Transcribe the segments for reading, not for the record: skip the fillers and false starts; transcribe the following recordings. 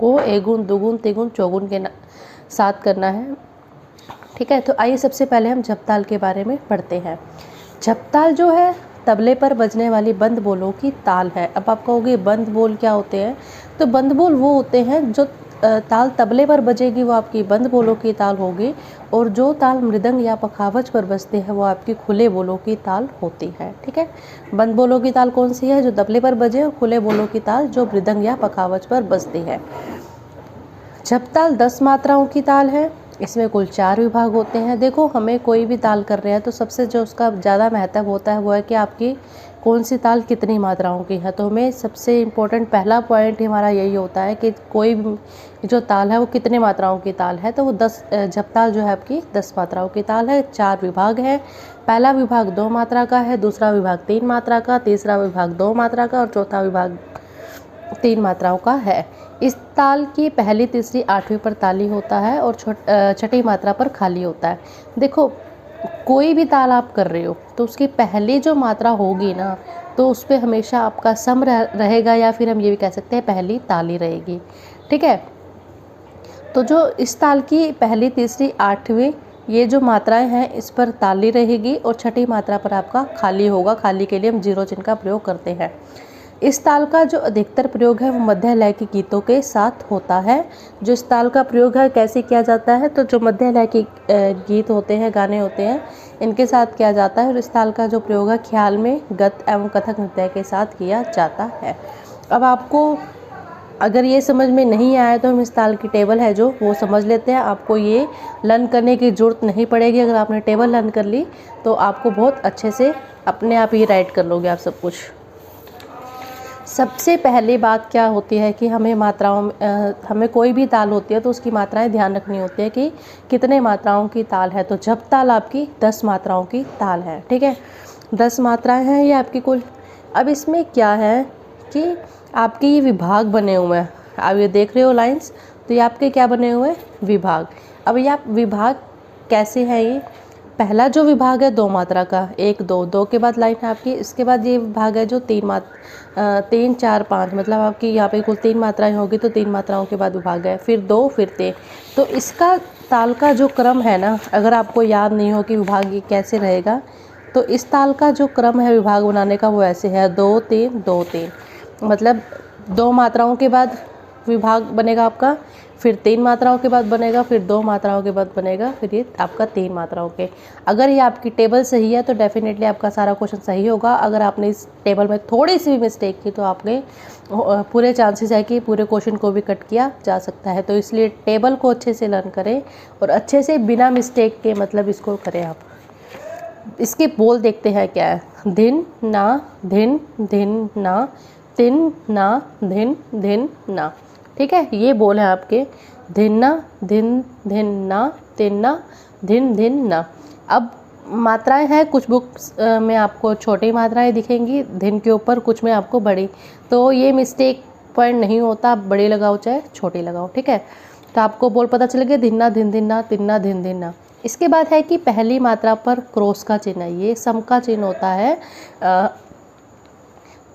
को एगुण दुगुण तिगुण चौगुण के साथ करना है। ठीक है, तो आइए सबसे पहले हम झपताल के बारे में पढ़ते हैं। झपताल जो है तबले पर बजने वाली बंद बोलों की ताल है। अब आप कहोगे बंद बोल क्या होते हैं? तो बंद बोल वो होते हैं जो ताल तबले पर बजेगी वो आपकी बंद बोलों की ताल होगी, और जो ताल मृदंग या पखावज पर बजते हैं वो आपकी खुले बोलों की ताल होती है। ठीक है, बंद बोलों की ताल कौन सी है? जो तबले पर बजे, और खुले बोलों की ताल जो मृदंग या पखावज पर बजती है। झपताल 10 मात्राओं की ताल है। इसमें कुल 4 विभाग होते हैं। देखो, हमें कोई भी ताल कर रहे हैं तो सबसे जो उसका ज़्यादा महत्व होता है वो है कि आपकी कौन सी ताल कितनी मात्राओं की है। तो हमें सबसे इम्पोर्टेंट पहला पॉइंट हमारा यही होता है कि कोई भी जो ताल है वो कितने मात्राओं की ताल है। तो वो 10 झपताल जो है आपकी 10 मात्राओं की ताल है। 4 विभाग है। पहला विभाग 2 मात्रा का है, दूसरा विभाग 3 मात्रा का, तीसरा विभाग 2 मात्रा का और चौथा विभाग 3 मात्राओं का है। इस ताल की पहली, तीसरी, 8वीं पर ताली होता है और छठी मात्रा पर खाली होता है। देखो, कोई भी ताल आप कर रहे हो तो उसकी पहली जो मात्रा होगी ना, तो उस पर हमेशा आपका सम रहेगा, या फिर हम ये भी कह सकते हैं पहली ताली रहेगी। ठीक है, तो जो इस ताल की पहली, तीसरी, 8वीं ये जो मात्राएं हैं इस पर ताली रहेगी, और छठी मात्रा पर आपका खाली होगा। खाली के लिए हम 0 चिन्ह का प्रयोग करते हैं। इस ताल का जो अधिकतर प्रयोग है वो मध्य लय के गीतों के साथ होता है। जो इस ताल का प्रयोग है कैसे किया जाता है? तो जो मध्य लय के गीत होते हैं, गाने होते हैं, इनके साथ किया जाता है। और इस ताल का जो प्रयोग है ख्याल में, गत एवं कथक नृत्य के साथ किया जाता है। अब आपको अगर ये समझ में नहीं आया तो हम इस ताल की टेबल है जो वो समझ लेते हैं। आपको ये लर्न करने की ज़रूरत नहीं पड़ेगी। अगर आपने टेबल लर्न कर ली तो आपको बहुत अच्छे से अपने आप ही राइट कर लोगे आप सब कुछ। सबसे पहली बात क्या होती है कि हमें मात्राओं में हमें कोई भी ताल होती है तो उसकी मात्राएं ध्यान रखनी होती है कि कितने मात्राओं की ताल है। तो झपताल आपकी 10 मात्राओं की ताल है। ठीक है, 10 मात्राएं हैं ये आपकी कुल। अब इसमें क्या है कि आपके ये विभाग बने हुए हैं। आप ये देख रहे हो लाइंस, तो ये आपके क्या बने हुए हैं? विभाग। अब ये आप विभाग कैसे हैं? ये पहला जो विभाग है 2 मात्रा का, 1 2, 2 के बाद लाइन है आपकी। इसके बाद ये विभाग है जो 3 4 5, मतलब आपकी यहाँ पे कुल 3 मात्राएं होगी तो 3 मात्राओं के बाद विभाग है, फिर 2, फिर 3। तो इसका ताल का जो क्रम है ना, अगर आपको याद नहीं हो कि विभाग ये कैसे रहेगा, तो इस ताल का जो क्रम है विभाग बनाने का वो ऐसे है 2 3 2 3। मतलब 2 मात्राओं के बाद विभाग बनेगा आपका, फिर 3 मात्राओं के बाद बनेगा, फिर 2 मात्राओं के बाद बनेगा, फिर ये आपका 3 मात्राओं के। अगर ये आपकी टेबल सही है तो डेफिनेटली आपका सारा क्वेश्चन सही होगा। अगर आपने इस टेबल में थोड़ी सी भी मिस्टेक की तो आपके पूरे चांसेस है कि पूरे क्वेश्चन को भी कट किया जा सकता है। तो इसलिए टेबल को अच्छे से लर्न करें और अच्छे से बिना मिस्टेक के मतलब इसको करें आप। इसके बोल देखते हैं क्या है। धिन ना धिन धिन ना, तिन ना धिन धिन ना। ठीक है, ये बोल है आपके। धिन धिन ना, तिन ना धिन धिन ना। अब मात्राएं हैं, कुछ बुक्स में आपको छोटी मात्राएं दिखेंगी धिन के ऊपर, कुछ में आपको बड़ी। तो ये मिस्टेक पॉइंट नहीं होता, आप बड़ी लगाओ चाहे छोटी लगाओ। ठीक है, तो आपको बोल पता चल गया, धिन ना धिन धिन ना, तिन ना धिन धिन ना। इसके बाद है कि पहली मात्रा पर क्रॉस का चिन्ह है, ये सम का चिन्ह होता है।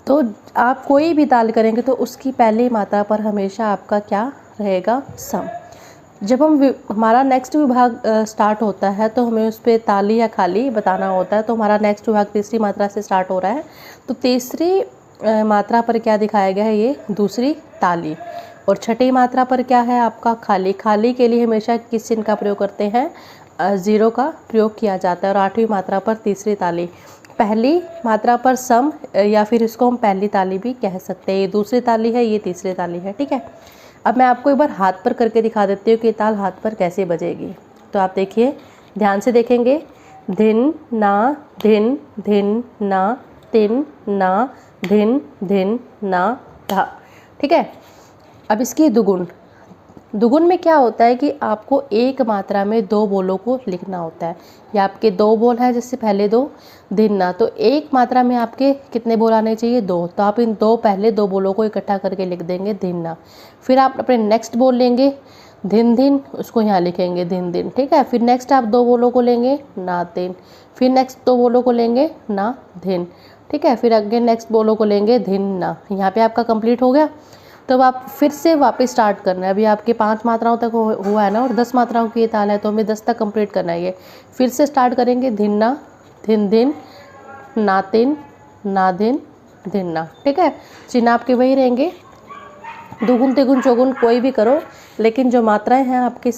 तो आप कोई भी ताल करेंगे तो उसकी पहली मात्रा पर हमेशा आपका क्या रहेगा? सम। जब हमारा नेक्स्ट विभाग स्टार्ट होता है तो हमें उस पर ताली या खाली बताना होता है। तो हमारा नेक्स्ट विभाग तीसरी मात्रा से स्टार्ट हो रहा है, तो तीसरी मात्रा पर क्या दिखाया गया है? ये दूसरी ताली। और छठी मात्रा पर क्या है आपका? खाली। खाली के लिए हमेशा किस चिन्ह का प्रयोग करते हैं? 0 का प्रयोग किया जाता है। और 8वीं मात्रा पर तीसरी ताली। पहली मात्रा पर सम, या फिर इसको हम पहली ताली भी कह सकते हैं। ये दूसरी ताली है, ये तीसरी ताली है। ठीक है, अब मैं आपको एक बार हाथ पर करके दिखा देती हूँ कि ताल हाथ पर कैसे बजेगी। तो आप देखिए, ध्यान से देखेंगे। धिन ना धिन धिन ना, तिन ना धिन धिन ना धा। ठीक है, अब इसकी दुगुन। दुगुन में क्या होता है कि आपको एक मात्रा में 2 बोलों को लिखना होता है। या आपके 2 बोल है, जैसे पहले 2 धिन ना, तो एक मात्रा में आपके कितने बोल आने चाहिए? 2। तो आप इन पहले 2 बोलों को इकट्ठा करके लिख देंगे धिन ना। फिर आप अपने नेक्स्ट बोल लेंगे धिन धिन, उसको यहाँ लिखेंगे धिन धिन। ठीक है, फिर नेक्स्ट आप 2 बोलों को लेंगे ना तिन, फिर नेक्स्ट 2 बोलों को लेंगे ना धिन। ठीक है, फिर अगेन नेक्स्ट बोलों को लेंगे धिन ना। यहाँ पे आपका कंप्लीट हो गया। तो अब आप फिर से वापस स्टार्ट करना है। अभी आपके 5 मात्राओं तक हुआ है ना, और 10 मात्राओं की ये ताल है, तो हमें 10 तक कंप्लीट करना है ये। फिर से स्टार्ट करेंगे, धिन्ना धिन धिन, ना तिन ना धिन धिन्ना। ठीक है, चिन्ह आपके वही रहेंगे, दुगुन तिगुन चौगुन कोई भी करो, लेकिन जो मात्राएं हैं आपके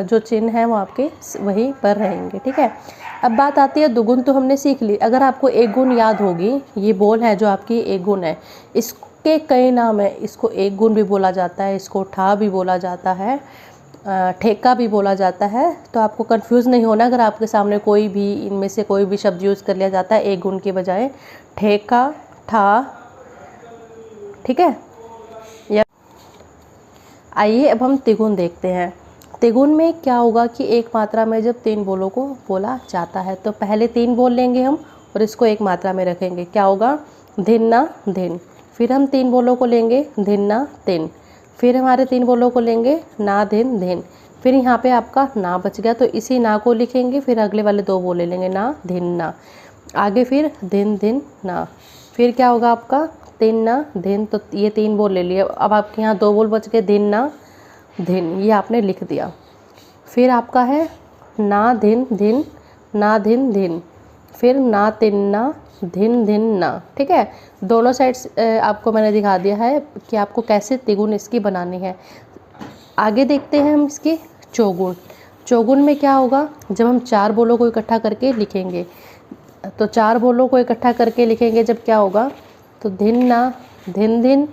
जो चिन्ह हैं वो आपके वहीं पर रहेंगे। ठीक है, अब बात आती है दुगुन, तो हमने सीख ली। अगर आपको एक गुण याद होगी, ये बोल है जो आपकी एक गुण है, इसके कई नाम है। इसको एक गुण भी बोला जाता है, इसको ठा भी बोला जाता है, ठेका भी बोला जाता है। तो आपको कंफ्यूज नहीं होना अगर आपके सामने कोई भी इनमें से कोई भी शब्द यूज़ कर लिया जाता है एक गुण के बजाय, ठेका, ठा। ठीक है, आइए अब हम तिगुन देखते हैं। तिगुन में क्या होगा कि एक मात्रा में जब 3 बोलों को बोला जाता है, तो पहले 3 बोल लेंगे हम और इसको एक मात्रा में रखेंगे। क्या होगा, धिन्ना धिन। फिर हम 3 बोलों को लेंगे, धिन्ना तिन। फिर हमारे 3 बोलों को लेंगे, ना धिन धिन। फिर यहाँ पे आपका ना बच गया, तो इसी ना को लिखेंगे। फिर अगले वाले 2 बोल लेंगे, ना धिन्ना। आगे फिर धिन धिन ना। फिर क्या होगा आपका, तिन्ना धिन। तो ये 3 बोल ले लिए। अब आपके यहाँ 2 बोल बच गए, धिन्ना धिन, ये आपने लिख दिया। फिर आपका है ना धिन धिन, ना धिन धिन। फिर ना तिन्ना धिन धिन ना। ठीक है, दोनों साइड्स आपको मैंने दिखा दिया है कि आपको कैसे तिगुन इसकी बनानी है। आगे देखते हैं हम इसके चौगुन। चौगुन में क्या होगा, जब हम 4 बोलों को इकट्ठा करके लिखेंगे, तो 4 बोलों को इकट्ठा करके लिखेंगे जब, क्या होगा, तो धिन्ना धिन धिन,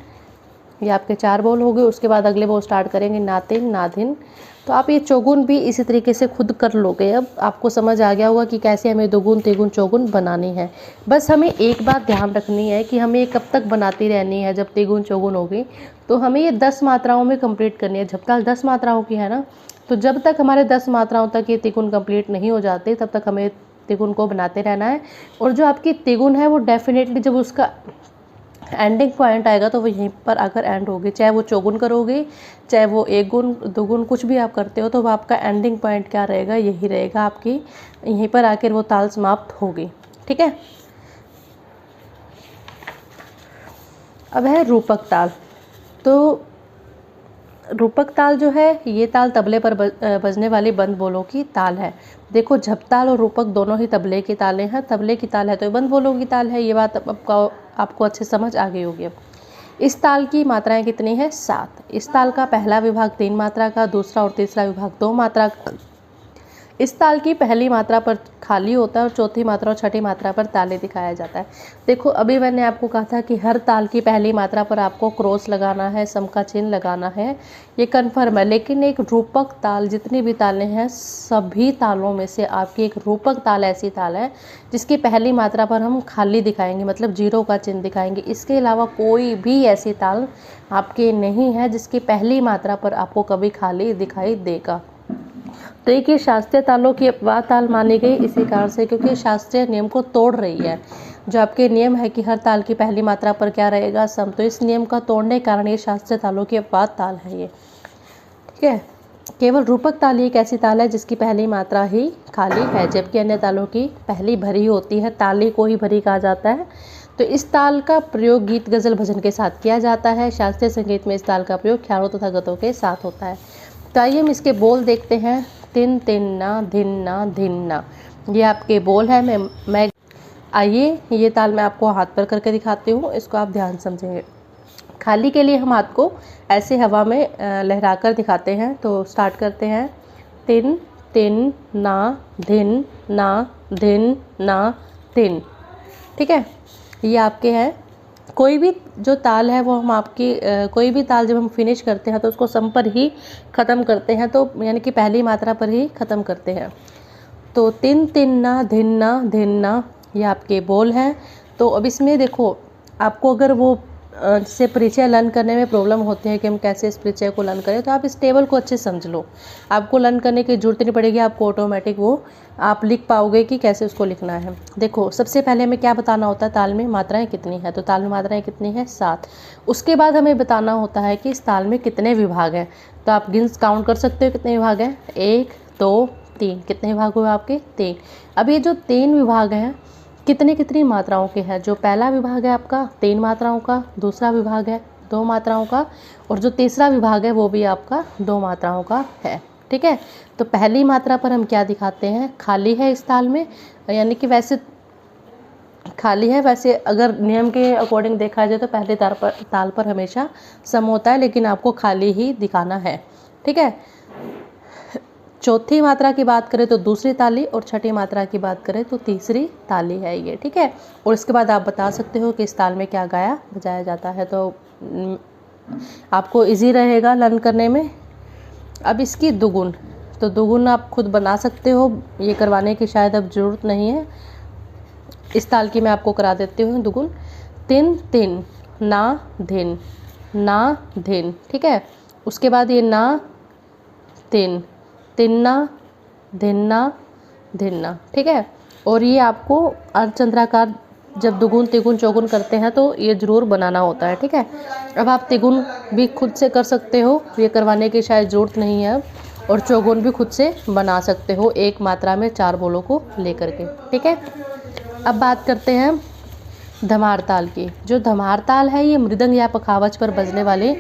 ये आपके 4 बोल हो गए। उसके बाद अगले बोल स्टार्ट करेंगे, ना तिन ना धिन। तो आप ये चौगुन भी इसी तरीके से खुद कर लोगे। अब आपको समझ आ गया होगा कि कैसे हमें दुगुन तिगुन चौगुन बनानी है। बस हमें एक बात ध्यान रखनी है कि हमें ये कब तक बनाती रहनी है। जब तिगुन चौगुन होगी तो हमें ये 10 मात्राओं में कंप्लीट करनी है। जब तक 10 मात्राओं की है ना, तो जब तक हमारे 10 मात्राओं तक ये तिगुन कंप्लीट नहीं हो जाते, तब तक हमें तिगुन को बनाते रहना है। और जो आपकी तिगुन है वो डेफिनेटली जब उसका एंडिंग पॉइंट आएगा तो वो यहीं पर आकर एंड होगी। चाहे वो चौगुन करोगे, चाहे वो एक गुण दुगुन कुछ भी आप करते हो, तो वो आपका एंडिंग पॉइंट क्या रहेगा, यही रहेगा, आपकी यहीं पर आकर वो ताल समाप्त होगी। ठीक है, अब है रूपक ताल। तो रूपक ताल जो है, ये ताल तबले पर बजने वाली बंद बोलों की ताल है। देखो, झपताल और रूपक दोनों ही तबले की तालें हैं। तबले की ताल है तो बंद बोलों की ताल है। ये बात आपको अच्छे समझ आ गई होगी। अब इस ताल की मात्राएं कितनी है, 7। इस ताल का पहला विभाग 3 मात्रा का, दूसरा और तीसरा विभाग 2 मात्रा का। इस ताल की पहली मात्रा पर खाली होता है और चौथी मात्रा और छठी मात्रा पर ताले दिखाया जाता है। देखो, अभी मैंने आपको कहा था कि हर ताल की पहली मात्रा पर आपको क्रॉस लगाना है, सम का चिन्ह लगाना है, ये कन्फर्म है। लेकिन एक रूपक ताल, जितनी भी तालें हैं, सभी तालों में से आपकी एक रूपक ताल ऐसी ताल है जिसकी पहली मात्रा पर हम खाली दिखाएंगे, मतलब 0 का चिन्ह दिखाएंगे। इसके अलावा कोई भी ऐसी ताल आपके नहीं है जिसकी पहली मात्रा पर आपको कभी खाली दिखाई देगा। तो एक ये शास्त्रीय तालों की अपवाद ताल मानी गई इसी कारण से, क्योंकि शास्त्रीय नियम को तोड़ रही है। जो आपके नियम है कि हर ताल की पहली मात्रा पर क्या रहेगा, सम, तो इस नियम का तोड़ने के कारण ये शास्त्रीय तालों की अपवाद ताल है ये। ठीक है, केवल रूपक ताल एक ऐसी ताल है जिसकी पहली मात्रा ही खाली है, जबकि अन्य तालों की पहली भरी होती है। ताली को ही भरी कहा जाता है। तो इस ताल का प्रयोग गीत गज़ल भजन के साथ किया जाता है। शास्त्रीय संगीत में इस ताल का प्रयोग ख्यालों तथा गतों के साथ होता है। तो आइए हम इसके बोल देखते हैं। तिन तिन्ना धिन्ना धिन्ना, ये आपके बोल है। मैं आइए ये ताल मैं आपको हाथ पर करके दिखाती हूँ, इसको आप ध्यान समझेंगे। खाली के लिए हम हाथ को ऐसे हवा में लहराकर दिखाते हैं। तो स्टार्ट करते हैं, तिन तिन ना धिन ना धिन ना तिन। ठीक है, ये आपके हैं। कोई भी जो ताल है वो हम आपकी कोई भी ताल जब हम फिनिश करते हैं तो उसको सम पर ही ख़त्म करते हैं, तो यानी कि पहली मात्रा पर ही ख़त्म करते हैं। तो तिन तिन्ना धिन्ना धिन्ना, ये आपके बोल हैं। तो अब इसमें देखो, आपको अगर वो जैसे परिचय लर्न करने में प्रॉब्लम होती है कि हम कैसे इस परिचय को लर्न करें, तो आप इस टेबल को अच्छे समझ लो। आपको लर्न करने की जरूरत नहीं पड़ेगी, आपको ऑटोमेटिक वो आप लिख पाओगे कि कैसे उसको लिखना है। देखो, सबसे पहले हमें क्या बताना होता है, ताल में मात्राएं कितनी है। तो ताल में मात्राएं कितनी है, 7। उसके बाद हमें बताना होता है कि इस ताल में कितने विभाग हैं। तो आप काउंट कर सकते हो कितने विभाग हैं, 1 2 3। कितने विभाग हुए आपके, 3। अब ये जो 3 विभाग हैं कितनी कितनी मात्राओं के हैं। जो पहला विभाग है आपका 3 मात्राओं का, दूसरा विभाग है 2 मात्राओं का, और जो तीसरा विभाग है वो भी आपका 2 मात्राओं का है। ठीक है, तो पहली मात्रा पर हम क्या दिखाते हैं, खाली है इस ताल में, यानी कि वैसे खाली है, वैसे अगर नियम के अकॉर्डिंग देखा जाए तो पहले ताल पर हमेशा सम होता है, लेकिन आपको खाली ही दिखाना है। ठीक है, चौथी मात्रा की बात करें तो दूसरी ताली, और छठी मात्रा की बात करें तो तीसरी ताली है ये। ठीक है, और इसके बाद आप बता सकते हो कि इस ताल में क्या गाया बजाया जाता है, तो आपको इजी रहेगा लर्न करने में। अब इसकी दुगुन, तो दुगुन आप खुद बना सकते हो, ये करवाने की शायद अब ज़रूरत नहीं है। इस ताल की मैं आपको करा देती हूँ दुगुन। 3 3 ना धिन ना धिन। ठीक है, उसके बाद ये ना 3 तिन्ना धिन्ना धिन्ना। ठीक है, और ये आपको अर्धचंद्राकार जब दुगुन तिगुन चौगुन करते हैं तो ये ज़रूर बनाना होता है। ठीक है, अब आप तिगुन भी खुद से कर सकते हो, ये करवाने की शायद ज़रूरत नहीं है अब, और चौगुन भी खुद से बना सकते हो एक मात्रा में 4 बोलों को लेकर के। ठीक है, अब बात करते हैं धमार ताल की। जो धमार ताल है ये मृदंग या पखावज पर बजने वाले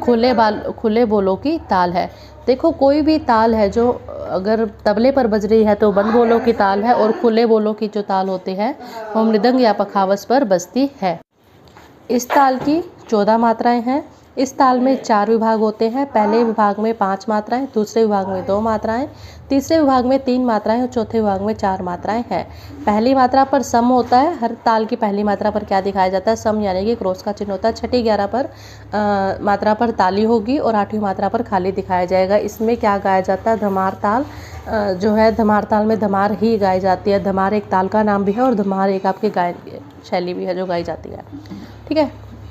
खुले बोलों की ताल है। देखो, कोई भी ताल है जो अगर तबले पर बज रही है तो बंद बोलों की ताल है, और खुले बोलों की जो ताल होती है वो मृदंग या पखावज पर बजती है। इस ताल की 14 मात्राएं हैं। इस ताल में 4 विभाग होते हैं। पहले विभाग में 5 मात्राएं, दूसरे विभाग में 2 मात्राएं, तीसरे विभाग में 3 मात्राएं और चौथे विभाग में 4 मात्राएं हैं। पहली मात्रा पर सम होता है। हर ताल की पहली मात्रा पर क्या दिखाया जाता है, सम, यानी कि क्रॉस का चिन्ह होता है। छठी 11 पर मात्रा पर ताली होगी और 8वीं मात्रा पर खाली दिखाया जाएगा। इसमें क्या गाया जाता है, धमार ताल जो है, धमार ताल में धमार ही गाई जाती है। धमार एक ताल का नाम भी है और धमार एक आपकी गायन शैली भी है जो गाई जाती है। ठीक है,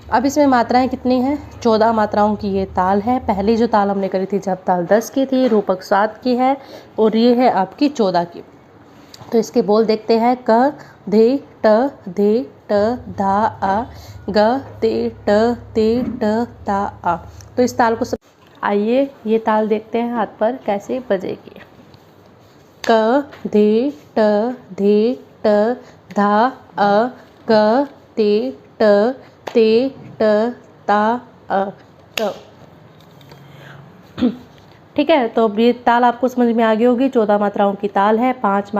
अब इसमें मात्राएं कितनी हैं, 14 मात्राओं की ये ताल है। पहली जो ताल हमने करी थी जब ताल 10 की थी, रूपक 7 की है, और ये है आपकी 14 की। तो इसके बोल देखते हैं, क धे ट धा आ, ग ते ट ता आ। तो इस ताल को सब, आइए ये ताल देखते हैं हाथ पर कैसे बजेगी। क धे ट धा आ, ग ते ता आ, क। ठीक है, तो अब ये ताल आपको समझ में आ गई होगी। 14 मात्राओं की ताल है। 5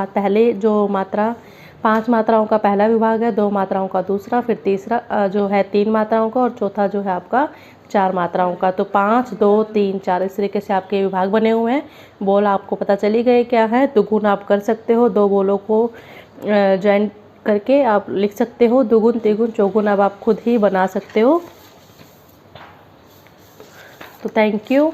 मात्राओं का पहला विभाग है, 2 मात्राओं का दूसरा, फिर तीसरा जो है 3 मात्राओं का, और चौथा जो है आपका 4 मात्राओं का। तो 5 2 3 4 इस तरीके से आपके विभाग बने हुए हैं। बोल आपको पता चली गए क्या है। दुगुन आप कर सकते हो, 2 बोलों को ज्वाइन करके आप लिख सकते हो। दुगुन तिगुन चौगुन अब आप खुद ही बना सकते हो। तो थैंक यू।